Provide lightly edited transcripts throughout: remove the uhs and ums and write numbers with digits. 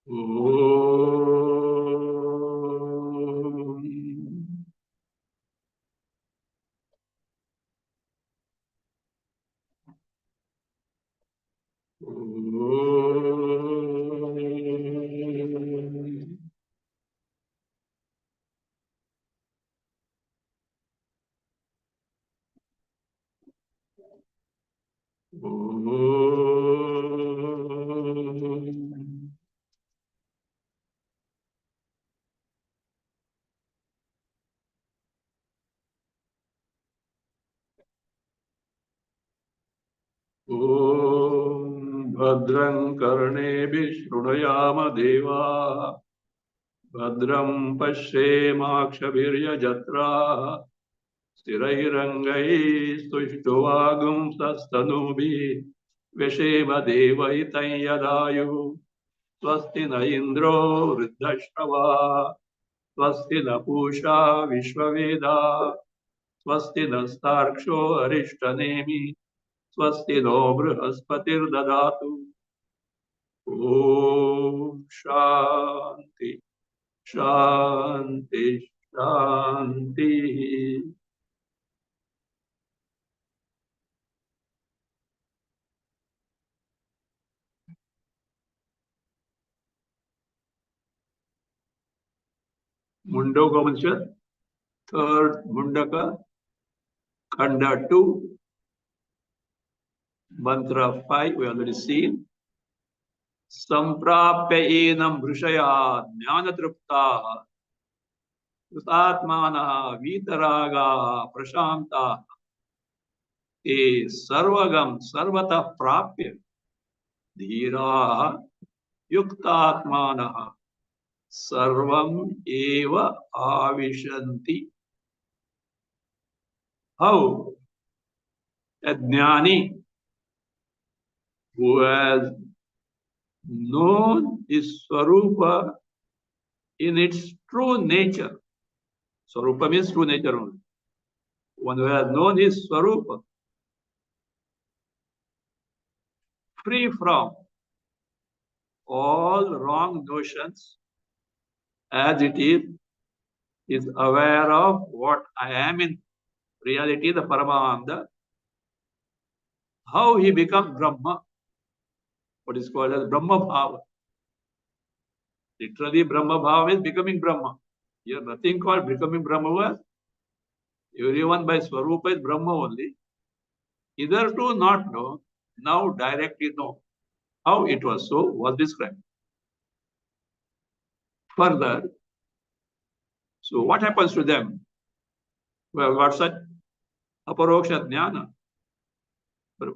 Om. Om. Om. Om Bhadram Karneभिः शृणुयाम देवा Bhadram Pashyemakshaviryajatraः Sthirairangai Stushtovagum Sastanubhi Vesheva Devaitam Yadayu Swasti na Indro Vruddhashava Swasti na Pusha Vishvaveda Swasti na Starksho Arishtanemi Swasti no Brihaspati'r Dadatu Om Shanti Shanti Shanti. Mundakopanishad, third Mundaka, Khanda 2, Mantra 5, we already seen. Samprapya enam bhrishaya jnanatruptaha कृतात्मानः वीतरागाः प्रशान्ताः ते सर्वगं सर्वतः प्राप्य धीराः युक्तात्मानः सर्वं एव आविशन्ति. How a jnani who has known his swarupa in its true nature. Swarupa means true nature only. One who has known his swarupa, free from all wrong notions, as it is aware of what I am in reality, the Paramananda, how he becomes Brahma, what is called as Brahma Bhava. Literally, Brahma Bhava is becoming Brahma. Here, nothing called becoming Brahma. Everyone by Swarupa is Brahma only. Hitherto not known, now directly know. How it was so was described. Further, so what happens to them who have got such aparoksha jnana,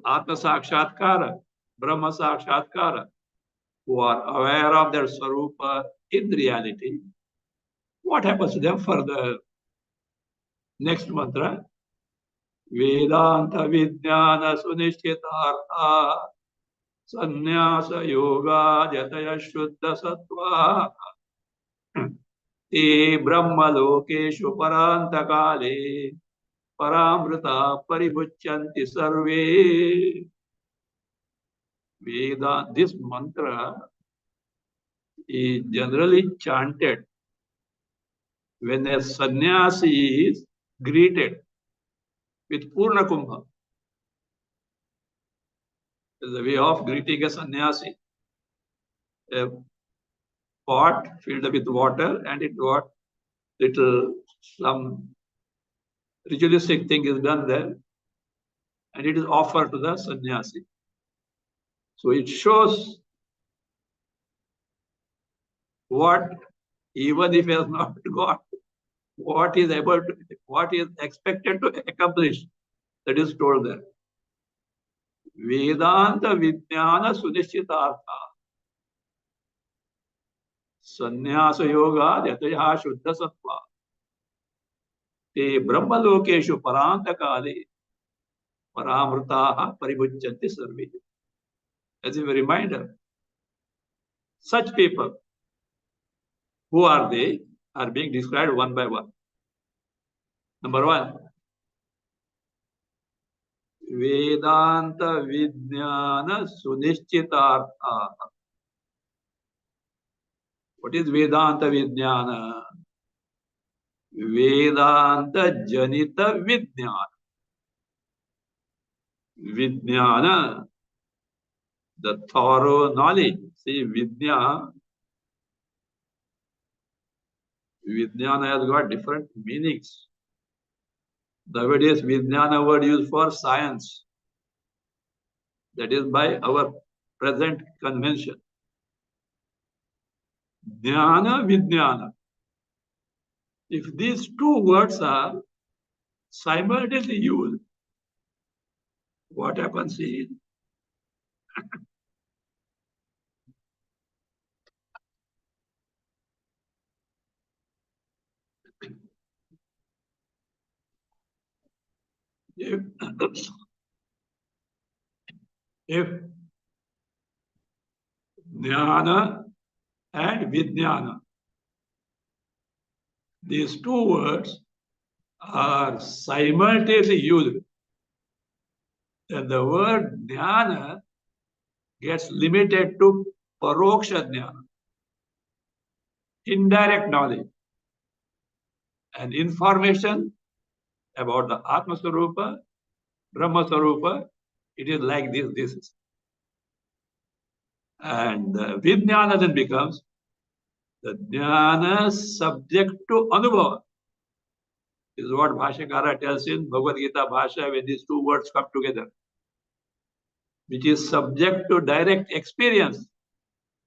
Atma Sakshatkara, Brahma Sakshatkara, who are aware of their Swarupa in reality? What happens to them further? Next mantra, Vedanta Vijnana Sunishchitartha Sannyasa Yoga Jataya Shuddha Sattva Te Brahma Lokeshu Paranta Kale Paramrita Paribhuchanti Sarve. Veda, this mantra is generally chanted when a sannyasi is greeted with Purna Kumbha. It is a way of greeting a sannyasi. A pot filled with water and it got little some ritualistic thing is done there and it is offered to the sannyasi. So it shows what, even if he has not got what is able to, what is expected to accomplish, that is told there. Vedanta Vijnana Sunishchitartha Sannyasa Yoga Yataya Shuddha Sattva Te Brahma Lokeshu Paranta Kale Paramritaha Paribhuchanti Sarve. As a reminder, such people, who are they, are being described one by one. Number one, Vedanta Vijnana Sunishchitartha. What is Vedanta Vijnana? Vedanta Janita Vijnana. Vijnana, the thorough knowledge. See, Vijnana has got different meanings. Nowadays, Vijnana word used for science. That is by our present convention. Jnana, Vijnana. If these two words are simultaneously used, what happens is if, if Jnana and Vijnana, these two words are simultaneously used, then the word Jnana gets limited to Paroksha Jnana, indirect knowledge, and information about the Atma Swarupa, Brahma Swarupa. It is like this. And Vijnana then becomes the Jnana subject to Anubhava. This is what Bhashyakara tells in Bhagavad Gita Bhasha when these two words come together, which is subject to direct experience.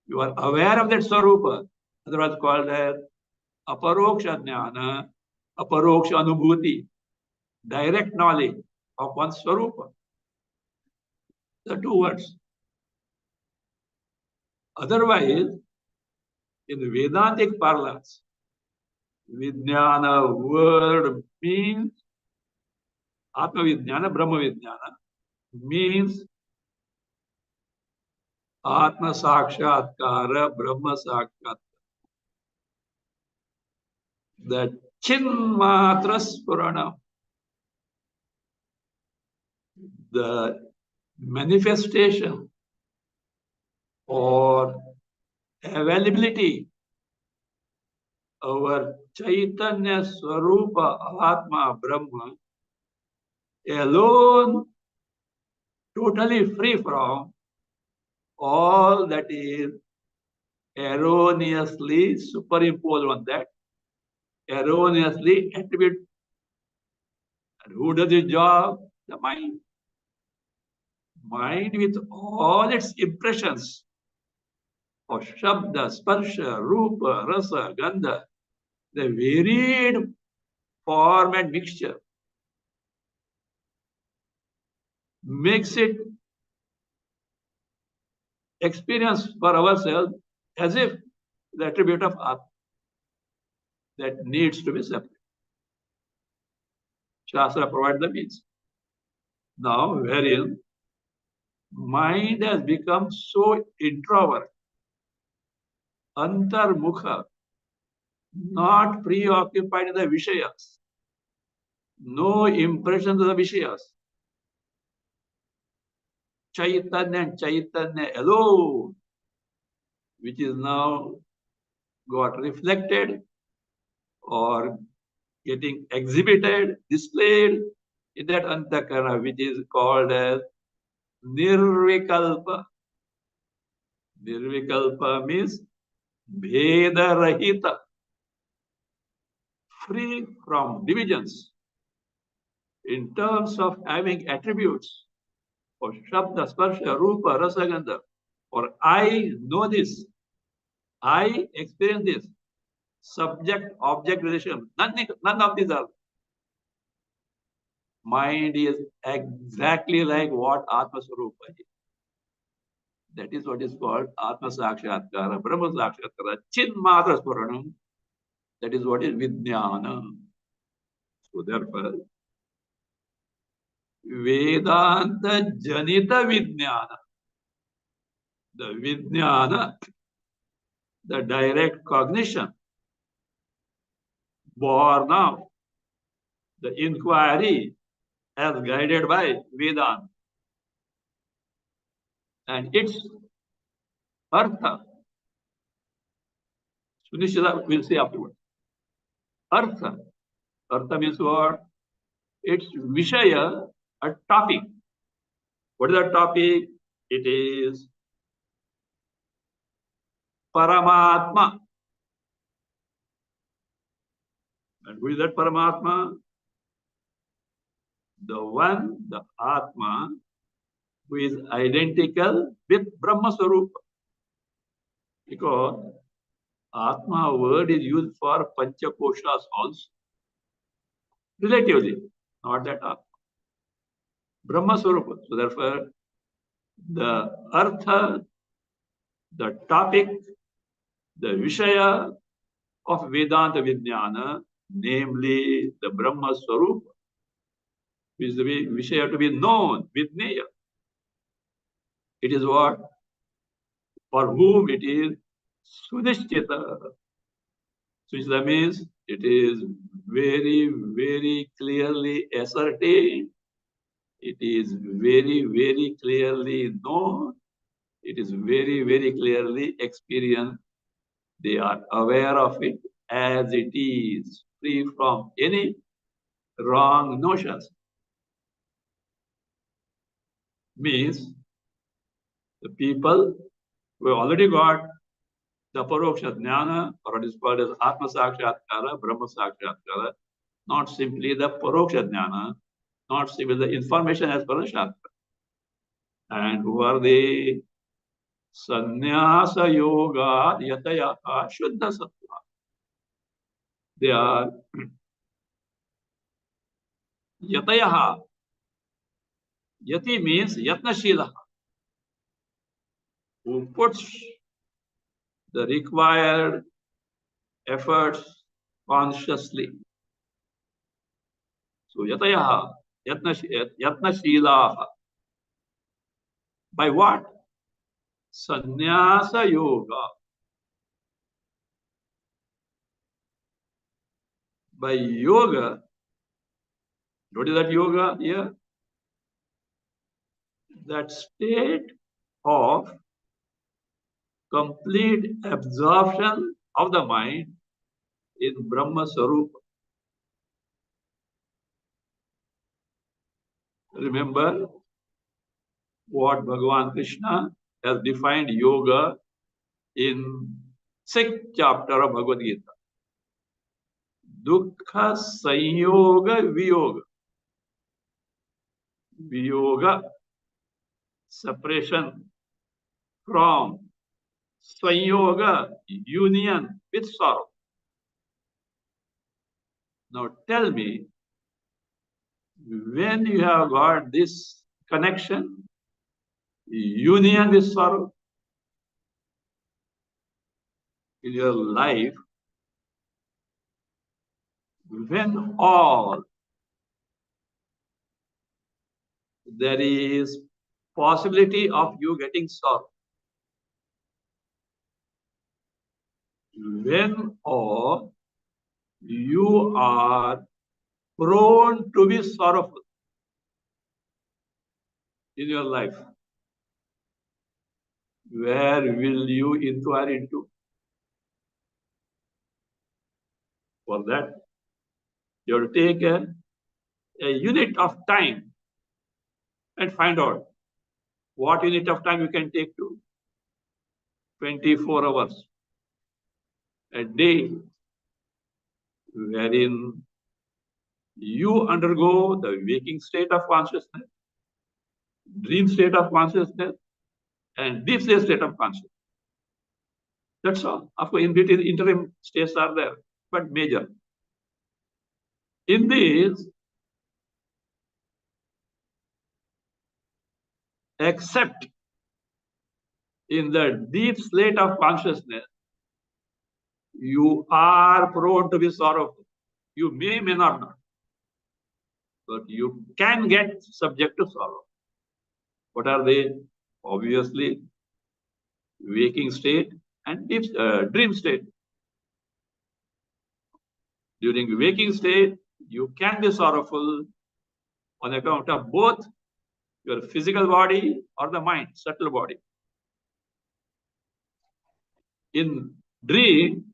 You are aware of that Swarupa, otherwise called as Aparoksha Jnana, Aparoksha Anubhuti, direct knowledge of one's Swarupa. The two words. Otherwise, in Vedantic parlance, Vijnana word means Atma Vijnana, Brahma Vijnana means Atma Sakshatkara, Brahma Sakshatkara. The Chinmatra Spurana, the manifestation or availability our Chaitanya Swarupa Atma Brahma alone, totally free from all that is erroneously superimposed on that, erroneously attributed. And who does his job? The mind. Mind with all its impressions of Shabda, Sparsha, Rupa, Rasa, Gandha, the varied form and mixture, makes it experience for ourselves as if the attribute of Atma that needs to be separate. Shastra provides the means. Now, wherein mind has become so introvert, antarmukha, not preoccupied in the Vishayas, no impressions of the Vishayas. Chaitanya and Chaitanya alone, which is now got reflected or getting exhibited, displayed in that antakarana, which is called as Nirvikalpa. Nirvikalpa means Bheda Rahita, free from divisions in terms of having attributes for Shabda, Sparsha, Rupa, Rasa, Gandha. Or I know this, I experience this. Subject-object relation. None of these are. Mind is exactly like what Atma Swarupa is. That is what is called Atma Sakshatkara, Brahma Sakshatkara, Chinmatra Spuranam. That is what is Vijnana. So therefore, Vedanta Janita Vijnana. The Vijnana, the direct cognition, born of the inquiry as guided by Vedanta. And its artha, Sunishita, we'll see afterwards. Artha. Artha means what? It's Vishaya, a topic. What is that topic? It is Paramatma. And who is that Paramatma? The one, the Atma, who is identical with Brahma Swarupa. Because Atma word is used for Panchakoshas also. Relatively, not that Atma. Brahma Swarupa. So therefore, the Artha, the topic, the Vishaya of Vedanta Vijnana, namely the Brahma Swarupa, is the Vishaya to be known, Vidneya. It is what? For whom it is Sudhisthita. Sudhisthita means it is very, very clearly ascertained. It is very, very clearly known. It is very, very clearly experienced. They are aware of it as it is, free from any wrong notions. Means the people who have already got the Paroksha Jnana, or what is called as Atma Sakshatkara, Brahma Sakshatkara, not simply the Paroksha Jnana, not simply the information as per the Shastra. And who are they? Sannyasa Yoga Yatayata Shuddha Sattva. They are Yatayaha. Yati means Yatnashila, who puts the required efforts consciously. So Yatayaha, Yatnashilaha. By what? Sannyasa Yoga. By yoga, what is that yoga here? That state of complete absorption of the mind in Brahma Sarupa. Remember what Bhagavan Krishna has defined yoga in 6th chapter of Bhagavad Gita. Dukkha Sanyoga Viyoga. Viyoga, separation from. Sanyoga, union with sorrow. Now tell me, when you have got this connection, union with sorrow in your life, when all there is possibility of you getting sorrow, when all you are prone to be sorrowful in your life, where will you inquire into? For that, you have to take a unit of time and find out what unit of time you can take to 24 hours a day, wherein you undergo the waking state of consciousness, dream state of consciousness, and deep state of consciousness. That's all. Of course, in between, interim states are there, but major. In this, except in the deep state of consciousness, you are prone to be sorrowful. You may not, but you can get subject to sorrow. What are they? Obviously, waking state and deep, dream state. During waking state, you can be sorrowful on account of both your physical body or the mind, subtle body. In dream,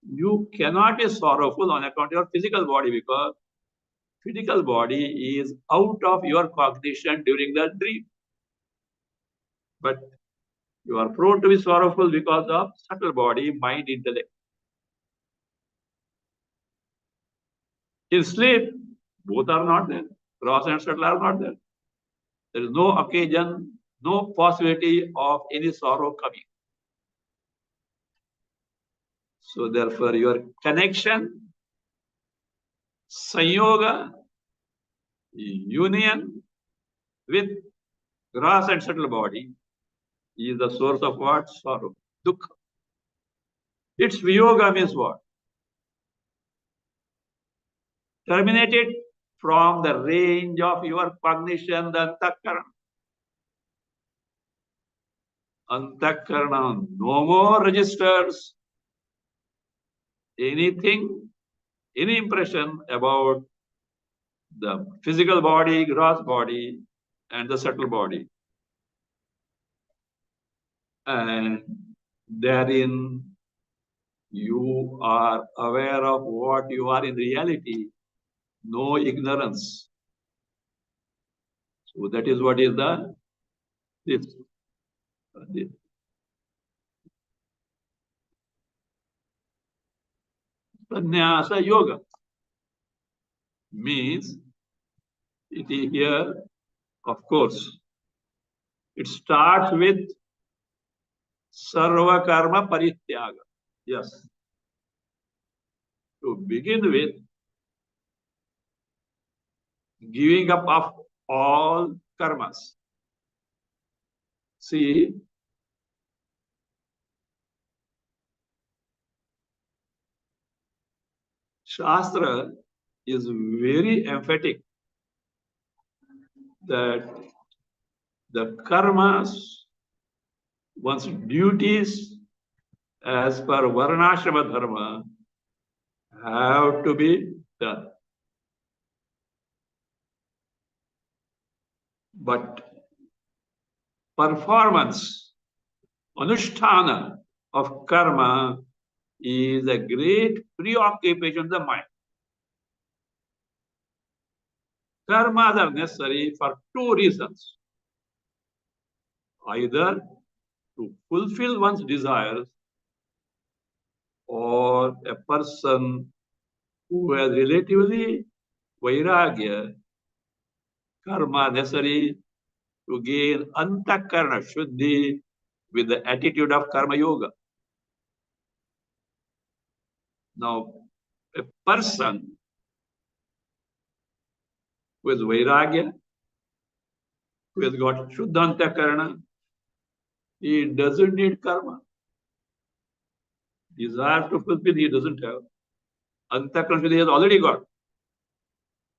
You cannot be sorrowful on account of your physical body because physical body is out of your cognition during the dream. But you are prone to be sorrowful because of subtle body, mind, intellect. In sleep, both are not there. Gross and subtle are not there. There is no occasion, no possibility of any sorrow coming. So therefore, your connection, sanyoga, union with gross and subtle body is the source of what? Sorrow, dukkha. Its viyoga means what? Terminated from the range of your cognition, the antakarana. Antakarana no more registers anything, any impression about the physical body, gross body, and the subtle body. And therein you are aware of what you are in reality, no ignorance. So that is what is this. Sannyasa yoga means it is here, of course, it starts with sarva karma parityaga. Yes. To begin with, giving up of all karmas. See, Shastra is very emphatic that the karmas, one's duties as per Varnashrama Dharma have to be done. But performance, anusthana of karma is a great preoccupation of the mind. Karmas are necessary for two reasons. Either to fulfill one's desires or a person who has relatively vairagya, karma necessary to gain antakarana shuddhi with the attitude of karma yoga. Now, a person who has vairagya, who has got shuddha antakarana, he doesn't need karma. Desire to fulfill, he doesn't have. Antakarana he has already got.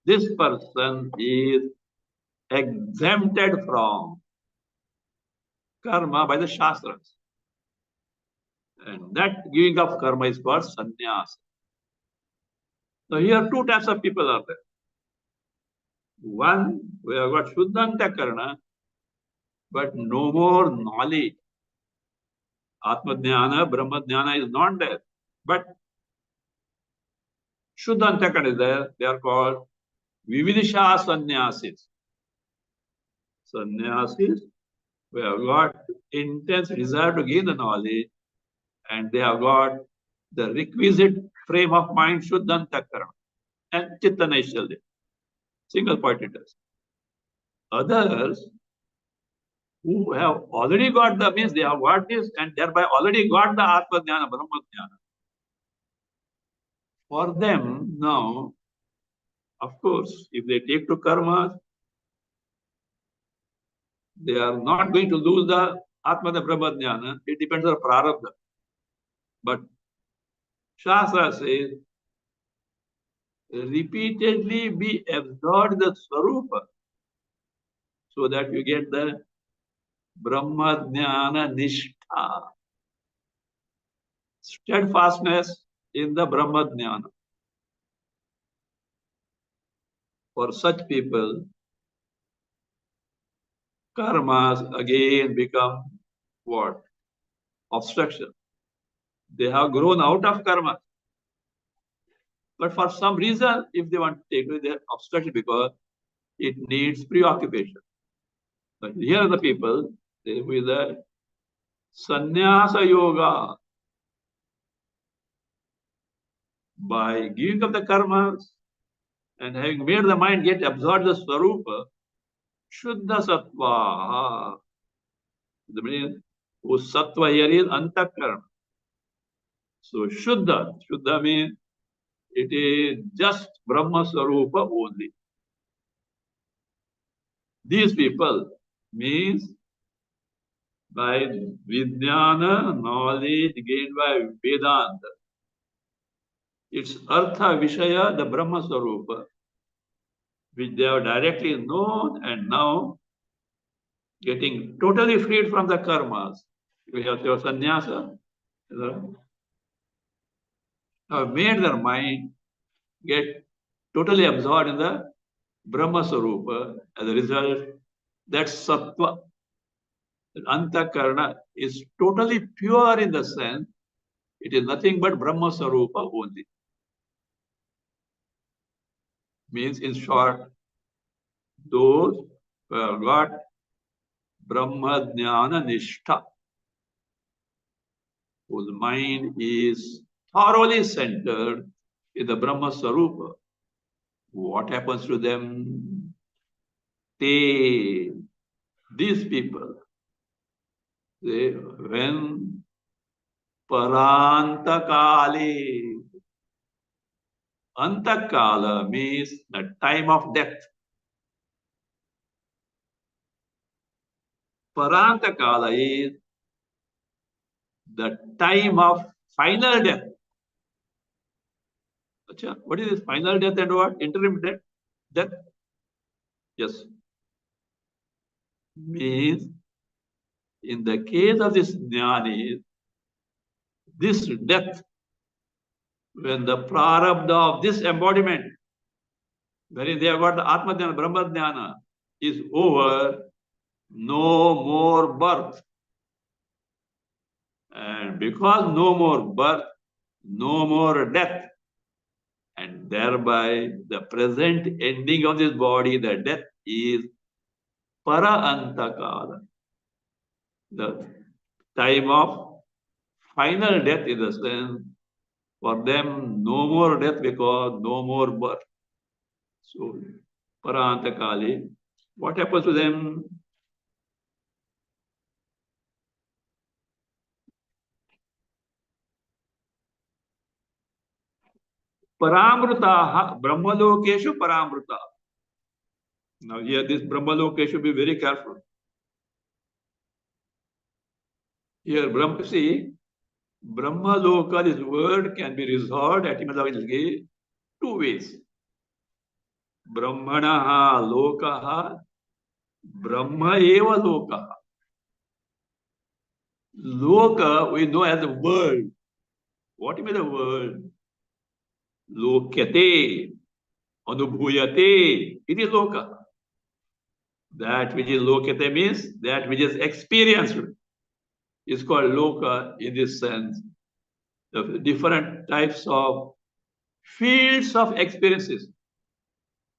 This person is exempted from karma by the Shastras. And that giving of karma is called sannyas. So here two types of people are there. One, we have got Shuddhanta Karana, but no more knowledge. Atma Jnana, Brahma Jnana is not there. But Shuddhanta Karana is there. They are called Vividisha Sannyasis. Sannyasis, we have got intense desire to gain the knowledge, and they have got the requisite frame of mind, Shuddhanta Karana, and Chitta Naishalya. Single pointedness. Others who have already got the means, they have got this and thereby already got the Atma Jnana, Brahma Jnana. For them now, of course, if they take to karma, they are not going to lose the Atma, the Brahma Jnana. It depends on prarabdha. But Shastra says, repeatedly be absorbed the Swarupa so that you get the Brahma Jnana Nishtha. Steadfastness in the Brahma Jnana. For such people, karmas again become what? Obstruction. They have grown out of karma. But for some reason, if they want to take it, they are obstructed because it needs preoccupation. But here are the people, they with the sannyasa yoga. By giving up the karmas and having made the mind get absorbed the swarupa, Shuddha Sattva. The meaning whose Sattva here is Antakarana. So Shuddha means it is just Brahma Swarupa only. These people means by Vijnana, knowledge gained by Vedanta, it's Artha Vishaya, the Brahma Swarupa, which they have directly known and now getting totally freed from the karmas. We have your sannyasa, have made their mind get totally absorbed in the Brahma Sarupa. As a result, that sattva, that antakarana, is totally pure in the sense it is nothing but Brahma Sarupa only. Means, in short, those who have got Brahma Jnana Nishtha, whose mind is thoroughly centered in the Brahma Sarupa, what happens to them? These people, when Parantakali, Antakala means the time of death. Parantakala is the time of final death. Achha, what is this final death and what? Interim death? Death? Yes. Means, in the case of this jnani, this death, when the prarabdha of this embodiment, wherein they have got the Atma Jnana, Brahma Jnana, is over, no more birth. And because no more birth, no more death, and thereby the present ending of this body, the death, is Para-antakala, the time of final death, in the sense, for them, no more death because no more birth. So, Para-antakali, what happens to them? Paramrutaha, Brahmalokeshu Paramruta. Now here this Brahmaloka should be very careful. Here see, Brahmaloka, this word can be resolved etymologically two ways. Brahmanaha lokaha, Brahma eva lokaha. Loka we know as the world. What means the world? Lokyate, anubhuyate, it is loka. That which is lokyate means that which is experienced is called loka in this sense. The different types of fields of experiences,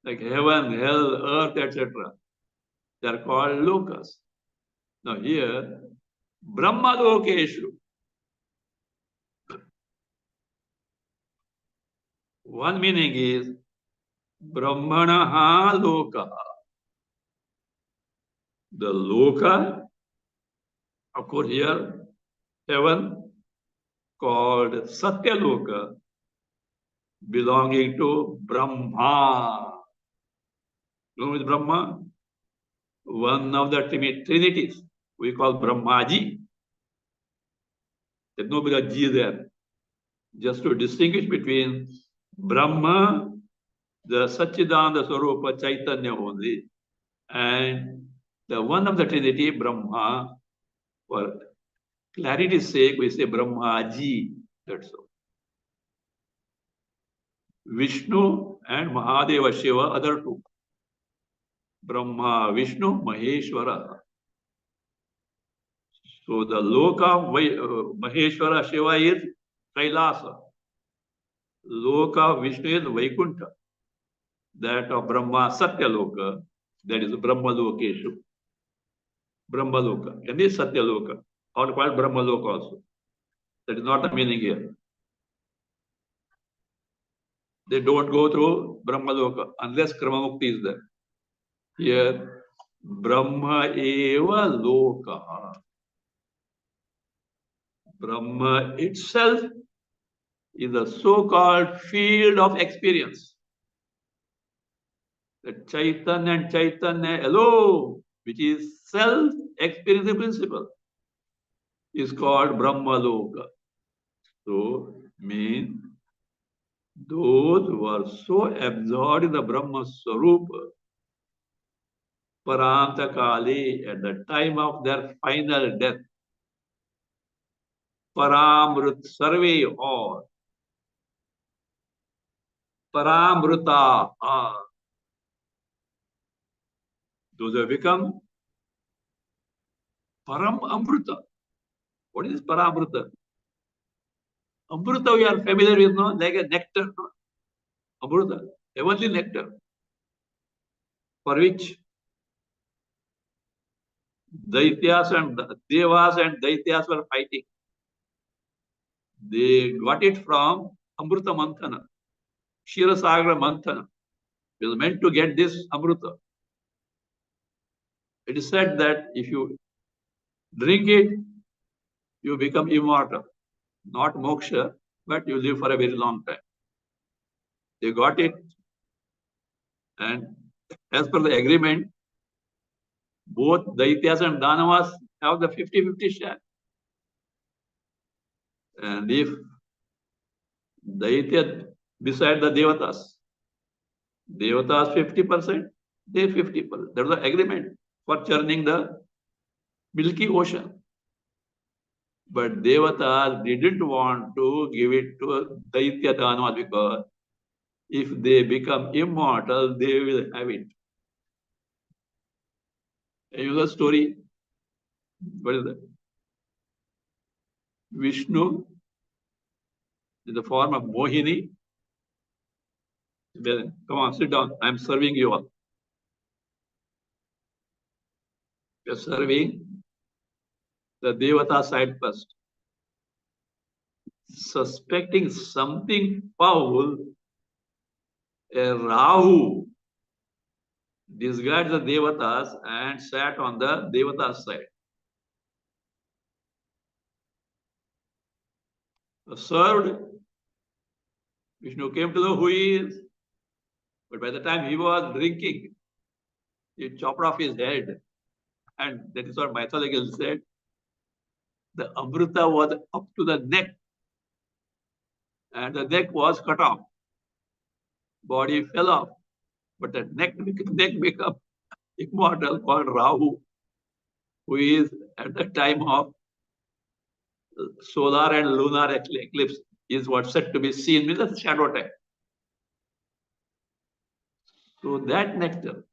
like heaven, hell, earth, etc. They are called lokas. Now here, Brahma Lokeshu. One meaning is Brahmanaha Loka. The Loka, of course, here, heaven, called Satya Loka, belonging to Brahma. Who is Brahma? One of the trinities. We call Brahmaji. There's no bigger G there. Just to distinguish between Brahma, the Satchidananda Swarupa Chaitanya only, and the one of the Trinity, Brahma. For clarity's sake, we say Brahmaji. That's all. Vishnu and Mahadeva Shiva, other two. Brahma, Vishnu, Maheshwara. So the Loka Maheshwara Shiva is Kailasa. Loka Vishnu is Vaikuntha. That of Brahma Satya Loka, that is Brahma Lokeshu. Brahma Loka. And this Satya Loka, or called Brahma Loka also. That is not the meaning here. They don't go through Brahma Loka unless Kramamukti is there. Here, Brahma Eva Loka. Brahma itself is the so-called field of experience. The Chaitanya and Chaitanya alone, which is self-experiencing principle, is called Brahma Loka. So, means those who are so absorbed in the Brahma Swarupa, Paranta Kali, at the time of their final death, Paramrut Sarve or Paramruta are those who have become Param Amruta. What is Paramruta? Amruta we are familiar with, no? Like a nectar. No? Amruta, heavenly nectar. For which Daityas and Devas and Daityas were fighting. They got it from Amruta Manthana. Kshirosagra Manthana. It was meant to get this Amruta. It is said that if you drink it, you become immortal. Not moksha, but you live for a very long time. They got it. And as per the agreement, both Daityas and Danavas have the 50-50 share. And if Daitya beside the Devatas, Devatas 50%, they 50%. That's the agreement for churning the milky ocean. But Devatas didn't want to give it to Daitya Danavas because if they become immortal, they will have it. And you know the story? What is that? Vishnu in the form of Mohini. Then, come on, sit down. I'm serving you all. You're serving the Devata side first. Suspecting something foul, a Rahu disguised the Devatas and sat on the Devatas side. Served, Vishnu came to know who he is. But by the time he was drinking, he chopped off his head. And that is what mythological said. The Amrita was up to the neck. And the neck was cut off. Body fell off. But the neck became immortal, called Rahu, who is at the time of solar and lunar eclipse, is what's said to be seen with the shadow time. So that nectar,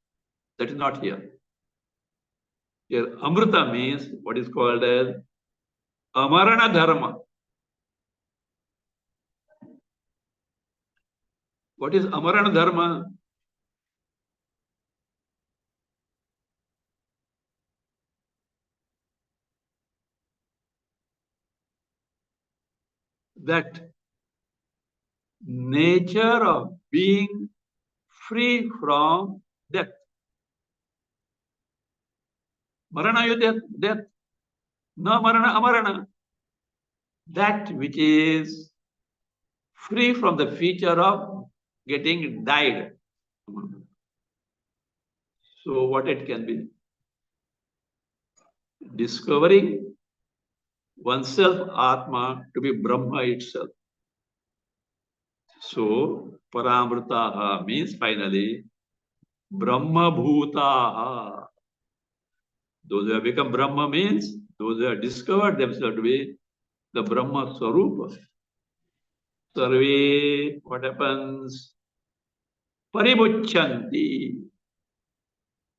that is not here. Here, Amrita means what is called as Amarana Dharma. What is Amarana Dharma? That nature of being free from death. Marana, you death. No Marana, Amarana. That which is free from the feature of getting died. So what it can be? Discovering oneself, Atma, to be Brahma itself. So Paramritaha means finally Brahma Bhutaha. Those who have become Brahma means those who have discovered themselves to be the Brahma Swarupa. Sarve, what happens? Parimuchanti.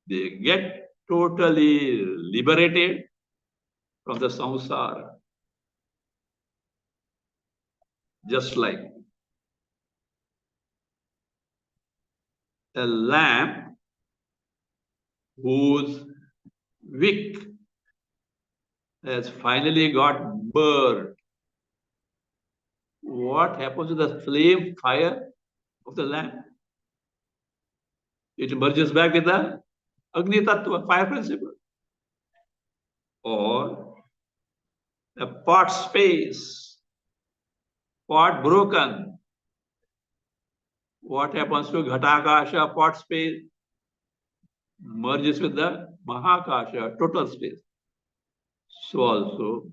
They get totally liberated from the samsara. Just like a lamp whose wick has finally got burned. What happens to the flame fire of the lamp? It merges back with the Agni Tattva, fire principle. Or a pot space, pot broken. What happens to Ghatakasha, pot space? Merges with the Mahakasha, total space. So also,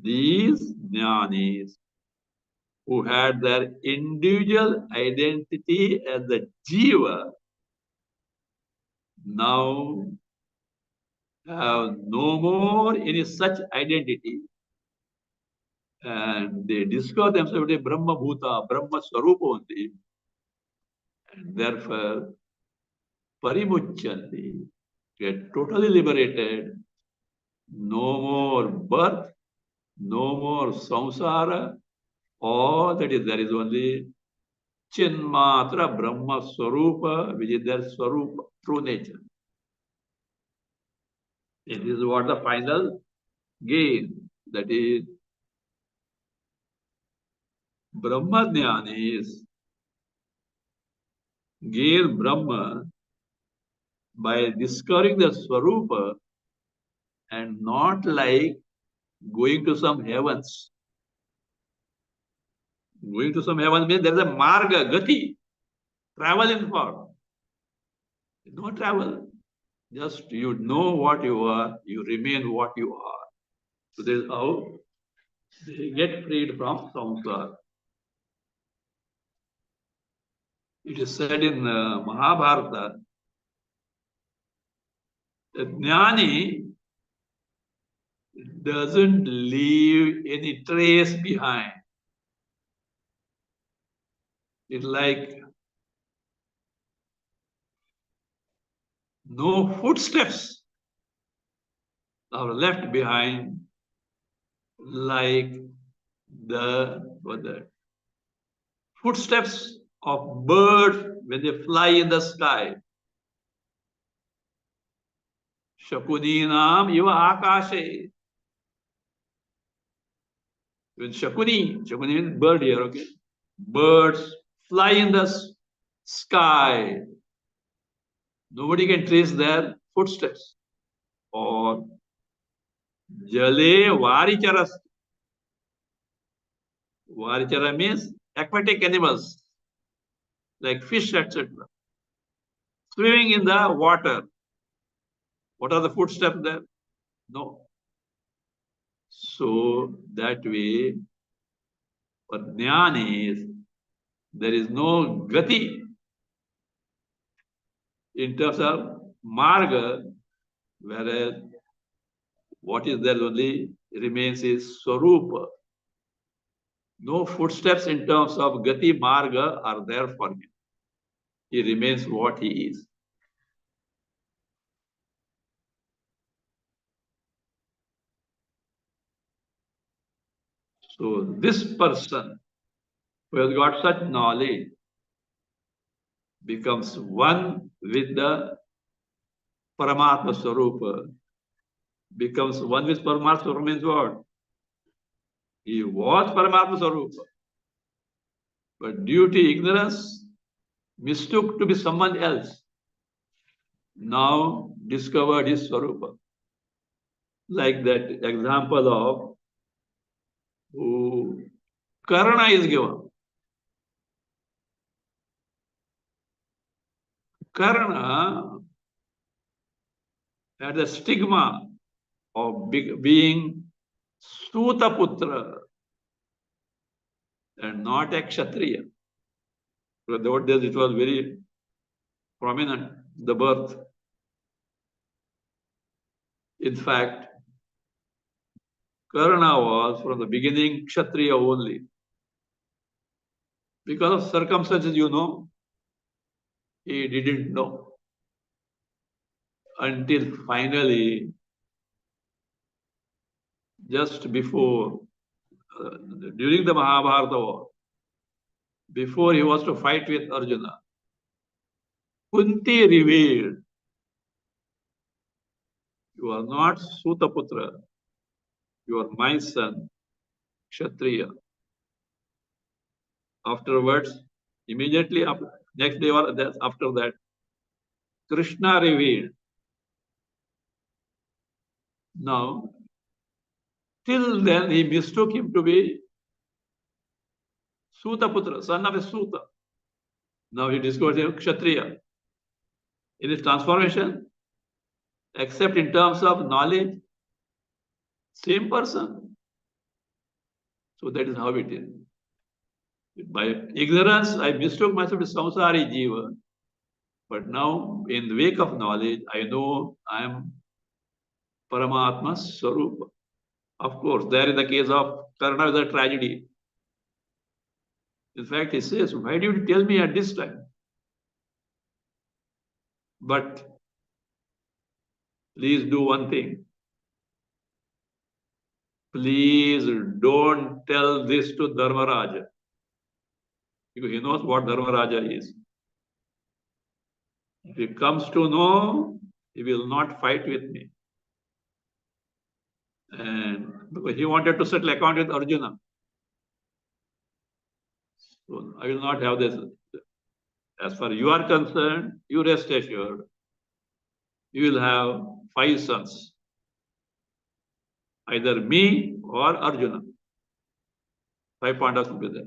these jnanis who had their individual identity as the Jiva now have no more any such identity, and they discover themselves a Brahma Bhuta, Brahma Swarupa only, and therefore Parimuchanti, get totally liberated, no more birth, no more samsara, all that is there is only Chinmatra Brahma Swarupa, which is their Swarupa, true nature. It is what the final gain, that is Brahma Jnani is gain Brahma by discovering the Swarupa and not like going to some heavens. Going to some heaven means there is a marga, gati, travel in form. No travel. Just you know what you are, you remain what you are. So this is how they get freed from samsara. It is said in Mahabharata that Jnani doesn't leave any trace behind. It's like no footsteps are left behind, like the footsteps of birds when they fly in the sky. Shakuninam iva akashe. When Shakuni means bird here, okay? Birds fly in the sky. Nobody can trace their footsteps. Or Jale Varicharas. Varichara means aquatic animals like fish, etc. Swimming in the water. What are the footsteps there? No. So that way, for jnanis, there is no gati in terms of marga, whereas what is there only remains is swarupa. No footsteps in terms of gati marga are there for him. He remains what he is. So this person who has got such knowledge becomes one with the Paramatma Swarupa, becomes one with Paramatma Swarupa means what? He was Paramatma Swarupa, but due to ignorance, mistook to be someone else, now discovered his Swarupa. Like that example of who Karna is given. Karna had the stigma of being Sutaputra and not a Kshatriya. Those days it was very prominent, the birth. In fact, Karna was from the beginning Kshatriya only. Because of circumstances, he didn't know. Until finally, just before, during the Mahabharata war, before he was to fight with Arjuna, Kunti revealed, you are not Sutaputra, you are my son, Kshatriya. Afterwards, immediately after, next day or after that, Krishna revealed. Now, till then he mistook him to be Sutaputra, son of a Suta. Now he discovers him Kshatriya. In his transformation, except in terms of knowledge, same person. So that is how it is. By ignorance, I mistook myself to samsari jiva. But now, in the wake of knowledge, I know I am Paramatma Swarupa. Of course, there in the case of Karna is a tragedy. In fact, he says, why did you tell me at this time? But please do one thing. Please don't tell this to Dharmaraja. Because he knows what Dharmaraja is. If he comes to know, he will not fight with me. And because he wanted to settle account with Arjuna. So I will not have this. As far as you are concerned, you rest assured, you will have 5 sons. Either me or Arjuna. 5 Pandavas will be there.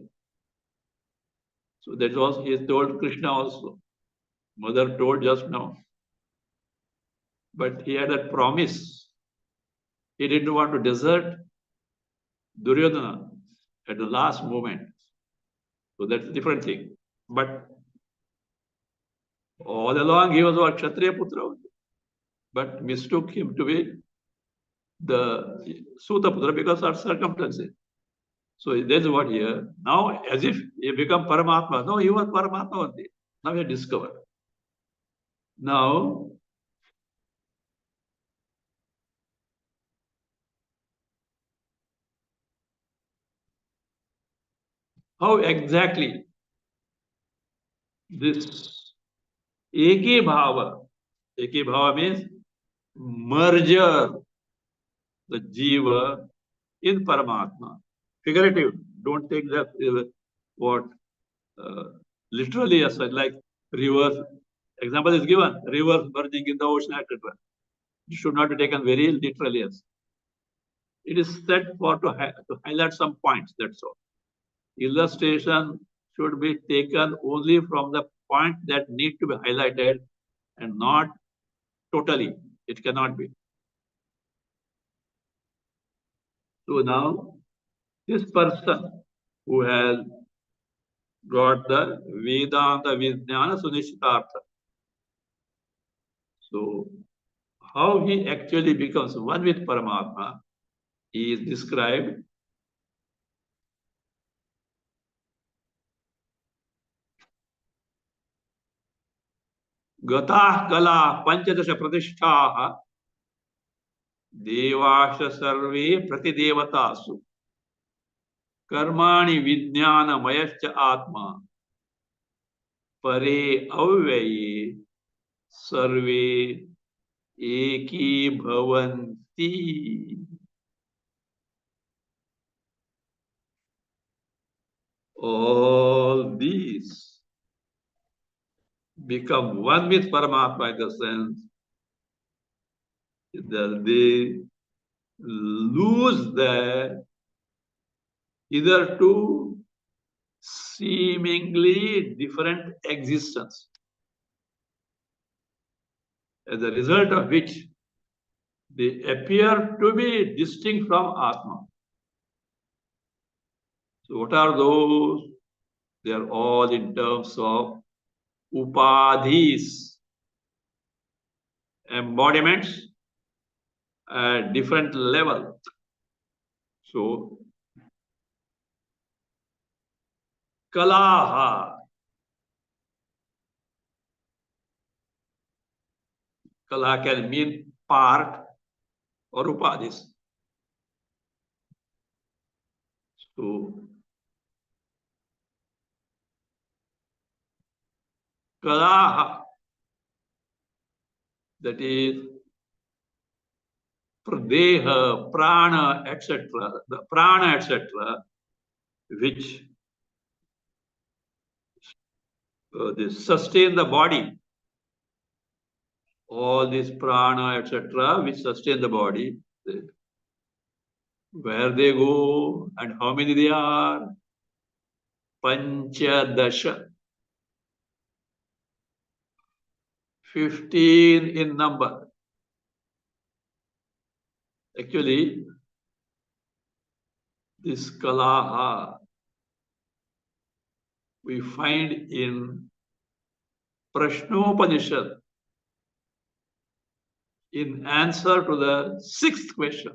So that was, he told Krishna also. Mother told just now. But he had that promise. He didn't want to desert Duryodhana at the last moment. So that's a different thing. But all along he was our Kshatriya Putra, but mistook him to be the Suta Putra because of circumstances. So that's what here. Now, as if he become Paramatma. No, he was Paramatma only. Now he discovered. Now, how exactly this Eki Bhava means merger the Jiva in Paramatma. Figurative. Don't take that what literally as like rivers. Example is given, rivers merging in the ocean, etc. It should not be taken very literally as. It is said for to highlight some points, that's all. Illustration should be taken only from the point that need to be highlighted and not totally. It cannot be. So now, this person who has got the Vedanta Vijnana Sunishitartha. So, how he actually becomes one with Paramatma is described. Gatah kala panchadasha pratishthaha devasha sarve pratidevatasu कर्माणि विज्ञानमयश्च आत्मा परे अव्यये सर्वे एकी भवन्ति. All these become one with Paramatma in the sense that they lose their hitherto seemingly different existence, as a result of which they appear to be distinct from Atma. So what are those? They are all in terms of upadhis, embodiments at different level. So kalaha. Kala can mean part or upadhis. So kalaha that is pradeha, prana, etc. The prana, etc., which they sustain the body. All these prana, etc., which sustain the body, where they go and how many they are? Panchadasha. 15 in number. Actually, this kalaha we find in Prashnopanishad in answer to the 6th question.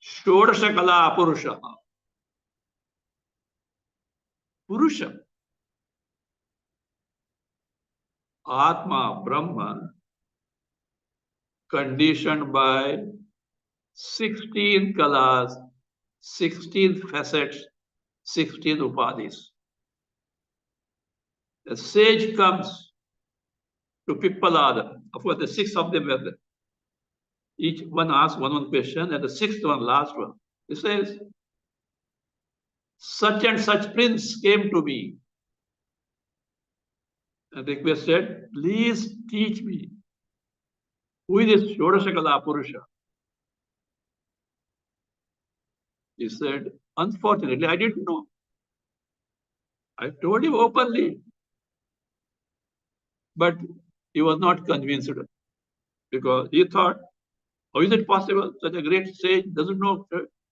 Shodasha kala purusha. Purusha. Atma, Brahma, conditioned by 16 kalas, 16 facets, 16 upadhis. The sage comes to Pippalada. Of course, the 6 of them were there. Each one asks one question, and the 6th one, last one. He says, such and such prince came to me and requested, please teach me who is this Shodashakala Purusha. He said, unfortunately, I didn't know. I told him openly, but he was not convinced because he thought, how is it possible such a great sage doesn't know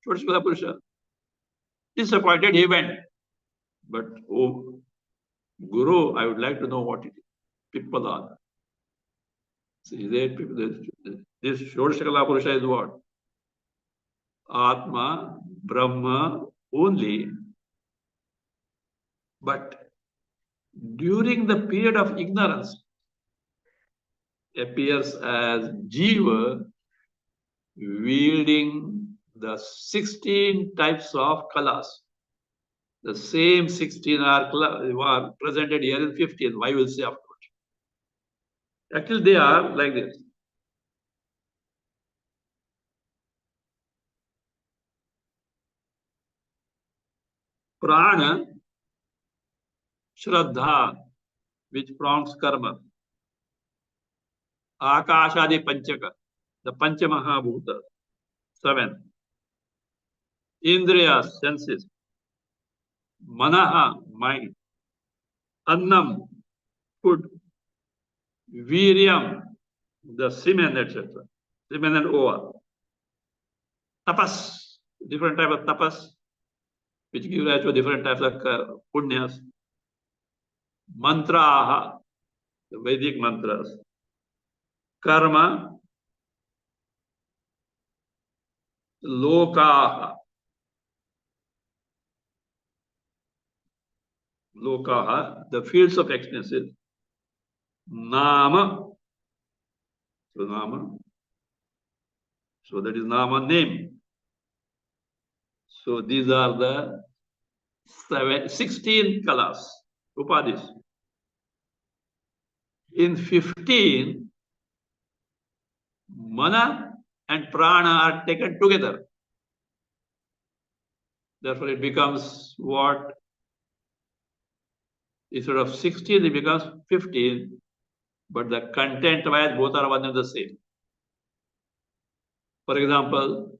Shodashakala Purusha? Disappointed, he went. But, oh, Guru, I would like to know what it is. Pippalada. See, this Shodashakala Purusha is what? Atma, Brahma only. But during the period of ignorance, appears as Jiva, wielding the 16 types of kalas. The same 16 are presented here in 15. Why will say afterwards? Actually, they are like this. Prana, Shraddha, which prompts karma. Akashadi Panchaka, the Panchamahabhuta, 7. Indriya, senses. Manaha, mind. Annam, food. Viryam, the semen, etc. Semen and ova. Tapas, different type of tapas, which give rise to different types of punyas. Mantraha, the Vedic mantras. Karma, lokaha. Lokaha, the fields of existence. Nama, so Nama. So that is Nama, name. So these are the 16 kalas, upadhis. In 15, mana and prana are taken together. Therefore, it becomes what? Instead of 16, it becomes 15. But the content-wise, both are one and the same. For example,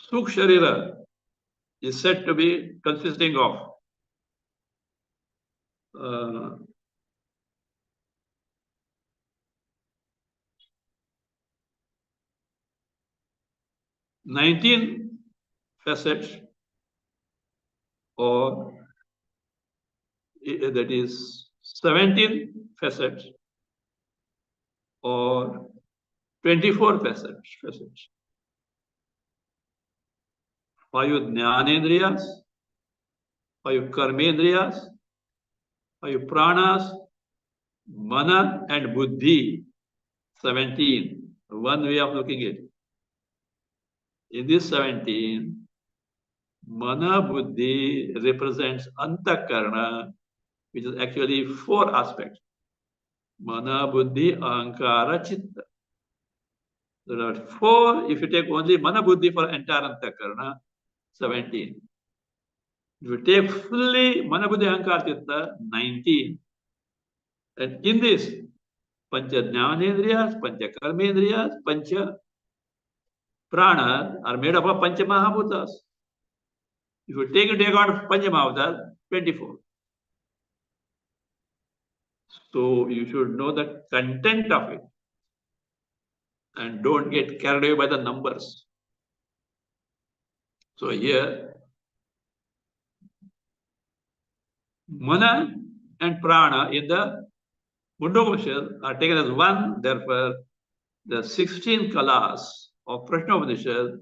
Sukh Sharira is said to be consisting of 19 facets, or that is 17 facets, or 24 facets. 5 Jnanendriyas, 5 Karmendriyas, 5 Pranas, Mana and Buddhi, 17. One way of looking at it. In this 17, Mana Buddhi represents Antakarna, which is actually 4 aspects. Mana Buddhi Ahankara Chitta. There are 4. If you take only Mana Buddhi for entire Antakarna, 17. If you take fully Mana Buddhi Ahankara Chitta, 19. And in this, Pancha Jnanendriyas, Pancha Karmendriyas, Pancha Pranas are made up of Pancha Mahabhutas. If you take into account Pancha Mahabhutas, 24. So you should know the content of it and don't get carried away by the numbers. So here, Mana and Prana in the Mundakopanishad are taken as one, therefore the 16 kalas of Prashnopanishad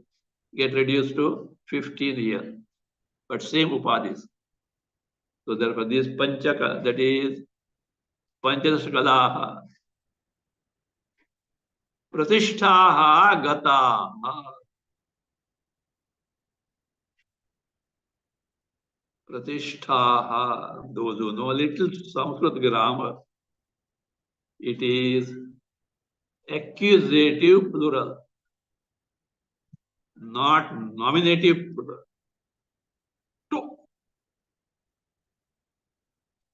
get reduced to 15 here, but same upadhis. So therefore this Panchaka, that is Panchadash kalaha, Pratishtaha Gataha. Pratishtaha, those who know a little Sanskrit grammar, it is accusative plural, not nominative plural. Two.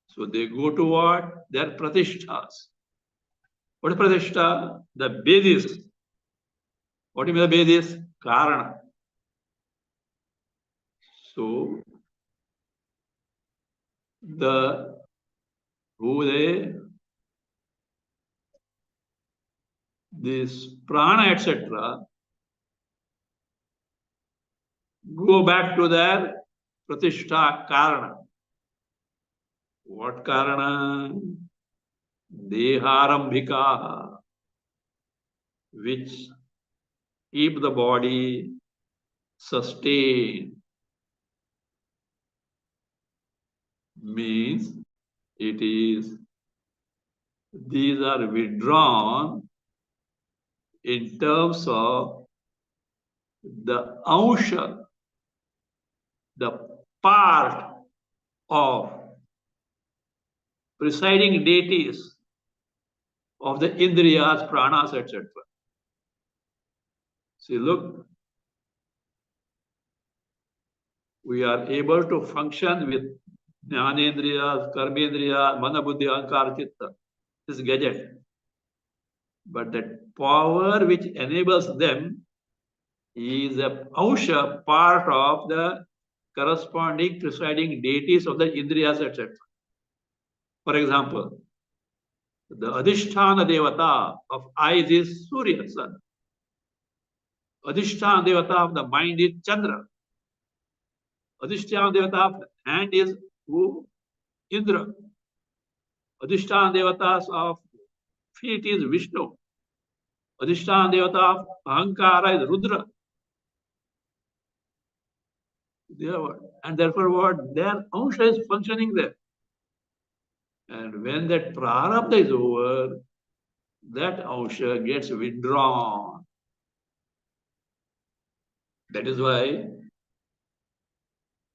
So they go to what? Their pratishthas. What is pratishta? The basis. What do you mean the basis? Karana. So the who they, this prana, etc., go back to their pratishta karana. What karana? Deharambhika, which keep the body sustained. Means it is, these are withdrawn in terms of the ansha, the part of presiding deities of the indriyas, pranas, etc. See, look, we are able to function with jnanendriyas, karmendriyas, mana, buddhi, ahankara, chitta, this gadget. But that power which enables them is a ansha, part of the corresponding presiding deities of the indriyas, etc. For example, the Adhisthana Devata of eyes is Surya, sun. Adhisthana Devata of the mind is Chandra. Adhisthana Devata of the hand is who? Indra. Adhisthana Devatas of feet is Vishnu. Adhisthana Devata of Ahankara is Rudra. And therefore what? Their ansha is functioning there. And when that prarabdha is over, that ansha gets withdrawn. That is why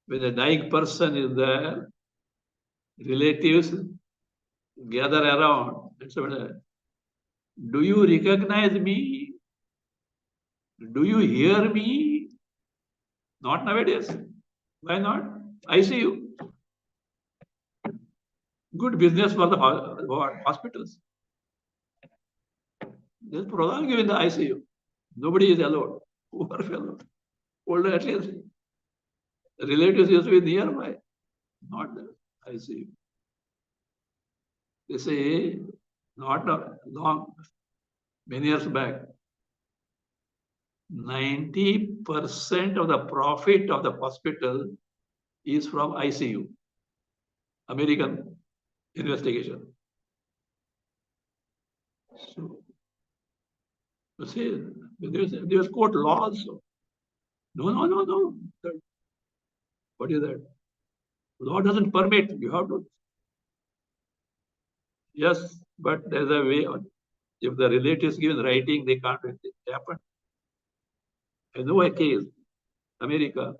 when a dying person is there, relatives gather around and say, do you recognize me? Do you hear me? Not nowadays. Why not? I see you. Good business for the hospitals. Just prolong you in the ICU. Nobody is allowed. Poor fellow. Older at least. Relatives used to be nearby. Not the ICU. They say, not long, many years back, 90% of the profit of the hospital is from ICU, American investigation. So, you see, there's court law also. No. What is that? Law doesn't permit. You have to. Yes, but there's a way. If the relatives give in writing, they can't. It happen. I know a case, America.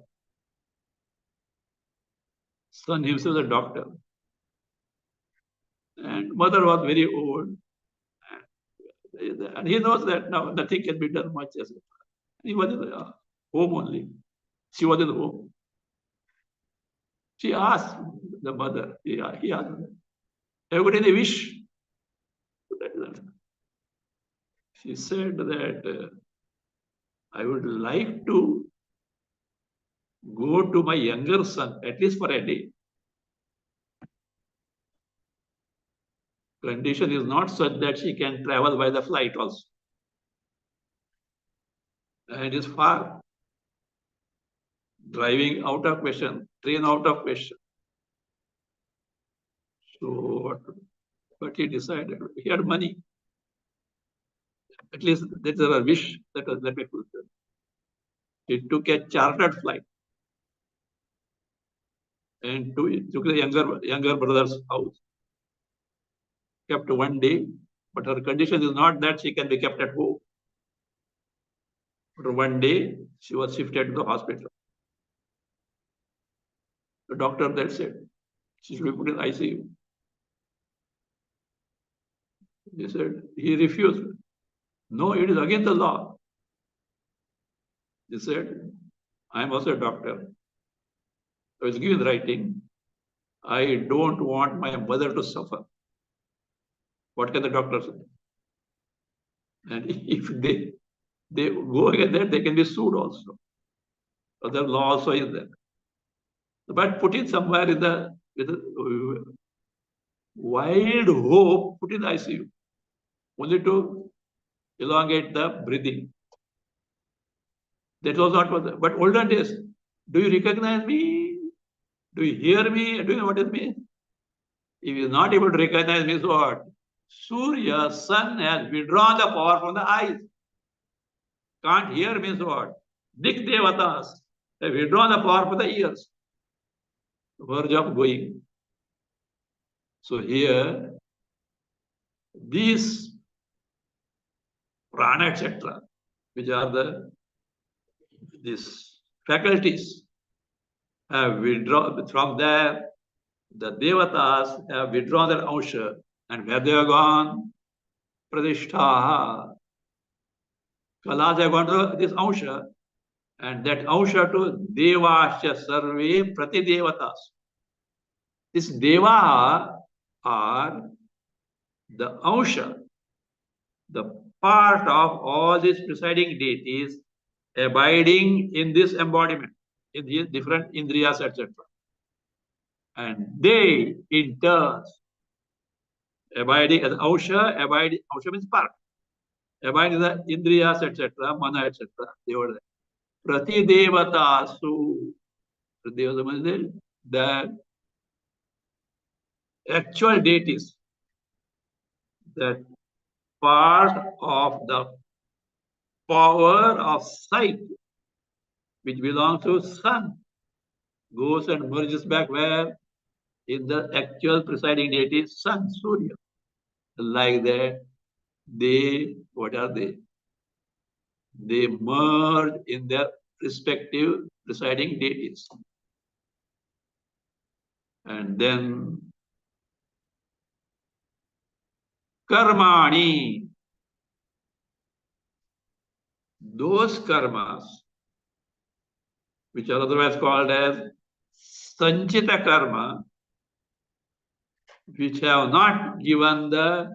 Son himself was a doctor. And mother was very old. And he knows that now nothing can be done much. He was in the home only. She was in the home. She asked the mother, he asked, have you got any wish? She said that I would like to go to my younger son, at least for a day. Condition is not such that she can travel by the flight also. And it is far. Driving out of question, train out of question. So, but he decided, he had money. At least that's a wish that was that fulfilled. He took a chartered flight and took the younger brother's house. Kept one day, but her condition is not that she can be kept at home. But one day, she was shifted to the hospital. The doctor then said, she should be put in ICU. He said, he refused. No, it is against the law. He said, I am also a doctor. I was given writing. I don't want my mother to suffer. What can the doctor say? And if they go against that, they can be sued also. So the law also is there. But put it somewhere in the with a wild hope, put in the ICU, only to elongate the breathing. That was not what. But olden days, do you recognize me? Do you hear me? Do you know what it means? If he is not able to recognize me, so what? Surya, sun has withdrawn the power from the eyes. Can't hear means what? Dik Devatas have withdrawn the power from the ears. Verge of going. So here, these prana, etc., which are these faculties, have withdrawn from there. The Devatas have withdrawn their ansha, and where they have gone, Pradishtaha. Kalas have gone to this ansha, and that ansha to Devasya Sarve Prati Devatas. This Deva are the ansha, the part of all these presiding deities abiding in this embodiment, in these different indriyas, etc. And they, in turn, abiding as ansha means part, abiding the indriyas, etc., mana, etc. They were there. Prati Devatasu, the actual deities, that part of the power of sight, which belongs to sun, goes and merges back where? In the actual presiding deity, sun, Surya. Like that, what are they? They merge in their respective presiding deities. And then karmani, those karmas, which are otherwise called as sanchita karma, which have not given their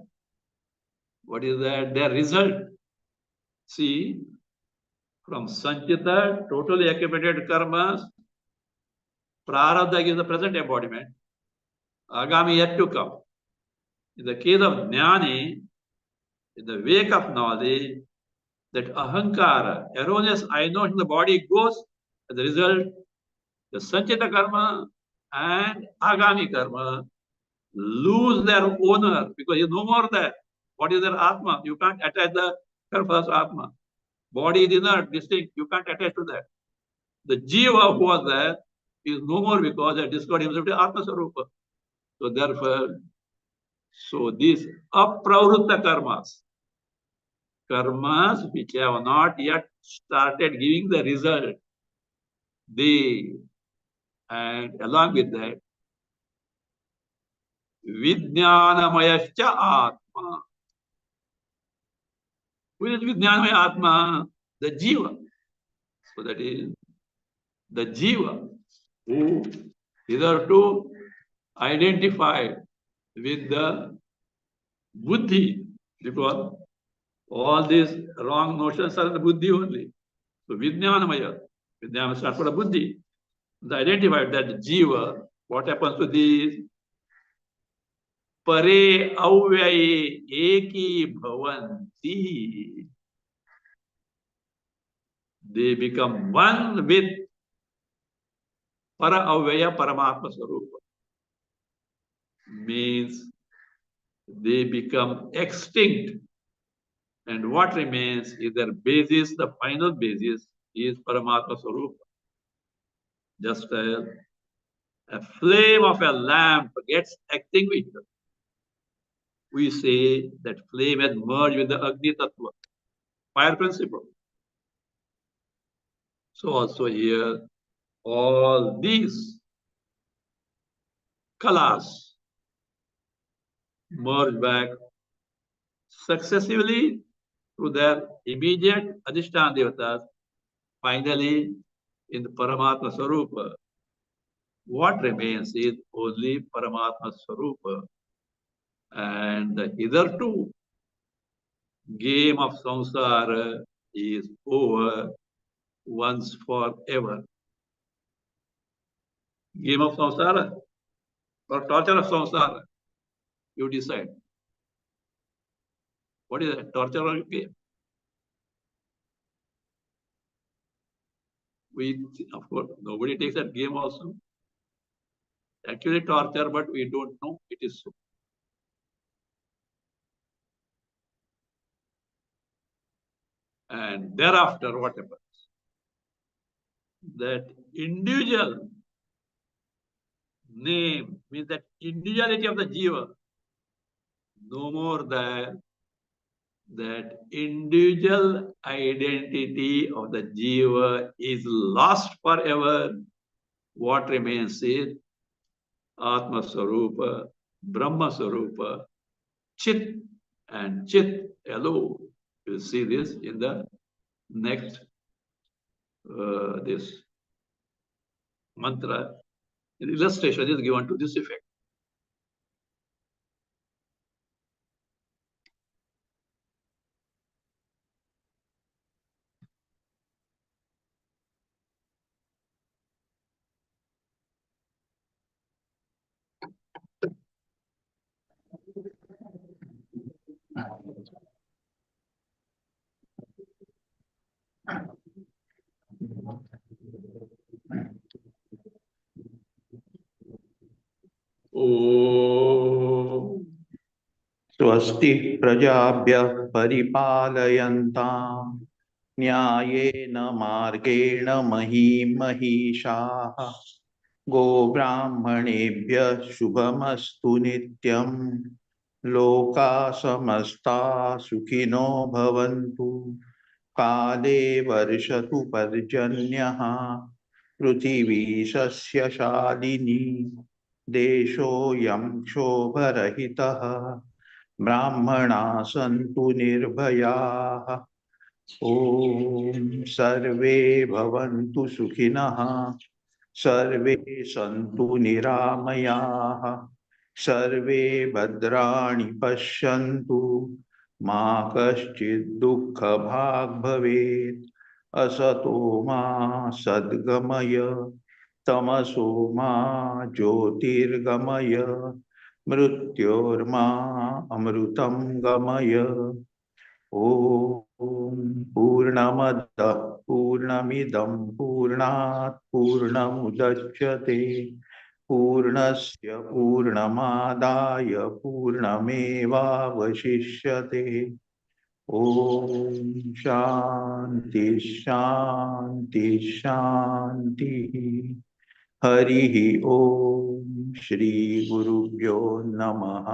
result. See, from sanchita, totally accumulated karmas, prarabdha is the present embodiment, agami yet to come. In the case of jnani, in the wake of knowledge, that ahankara, erroneous I know in the body goes, as a result, the sanchita karma and agami karma lose their owner because you no more there. What is their atma? You can't attach the karmas atma. Body is inert, distinct. You can't attach to that. The jiva who was there is no more because he discovered himself to atma sarupa. So therefore, these apravruta karmas which have not yet started giving the result, and along with that, Vijnanamayascha Atma. Who is Vijnanamaya Atma? The Jiva. So that is the Jiva who hitherto identified with the Buddhi, because all these wrong notions are in the Buddhi only. So Vijnanamaya, Vijnanamaya starts for the Buddhi. They identified that Jiva, what happens to these? Pare avyaye eki bhavanti. They become one with para avyaya Paramatma Sarupa. Means they become extinct. And what remains is their basis, the final basis is Paramatma Sarupa. Just as a flame of a lamp gets extinguished, we say that flame has merged with the Agni Tattva, fire principle. So also here, all these kalas merge back successively to their immediate Adhisthana Devatas, finally in the Paramatma Sarupa. What remains is only Paramatma Sarupa. And the hitherto game of samsara is over once forever. Game of samsara or torture of samsara, you decide. What is that? Torture or game? We, of course, nobody takes that game also. Actually torture, but we don't know it is so. And thereafter, what happens? That individual name means that individuality of the jiva, no more than that individual identity of the jiva is lost forever. What remains is Atma Sarupa, Brahma Sarupa, Chit, and Chit alone. You'll see this in the next this mantra. An illustration is given to this effect. Oh. स्वस्ति प्रजाभ्यः परिपालयन्ताम् न्यायेन मार्गेण महीं महिषाः गोब्राह्मणेभ्यः शुभमस्तु नित्यम् लोकाः समस्ताः सुखिनो भवन्तु काले वर्षतु पर्जन्यः पृथिवी सस्यशालिनी देशोऽयं क्षोभरहितः ब्राह्मणाः सन्तु निर्भयाः ॐ सर्वे भवन्तु सुखिनः सर्वे सन्तु निरामयाः सर्वे भद्राणि पश्यन्तु मा कश्चित् दुःखभाग् भवेत् असतो मा सद्गमय तमसो मा ज्योतिर्गमय मृत्योर्मा अमृतं गमय ॐ पूर्णमदः पूर्णमिदं पूर्णात् पूर्णमुदच्यते पूर्णस्य पूर्णमादाय पूर्णमेवावशिष्यते ॐ शान्ति शान्ति शान्तिः हरिः ॐ श्री गुरुभ्यो नमः।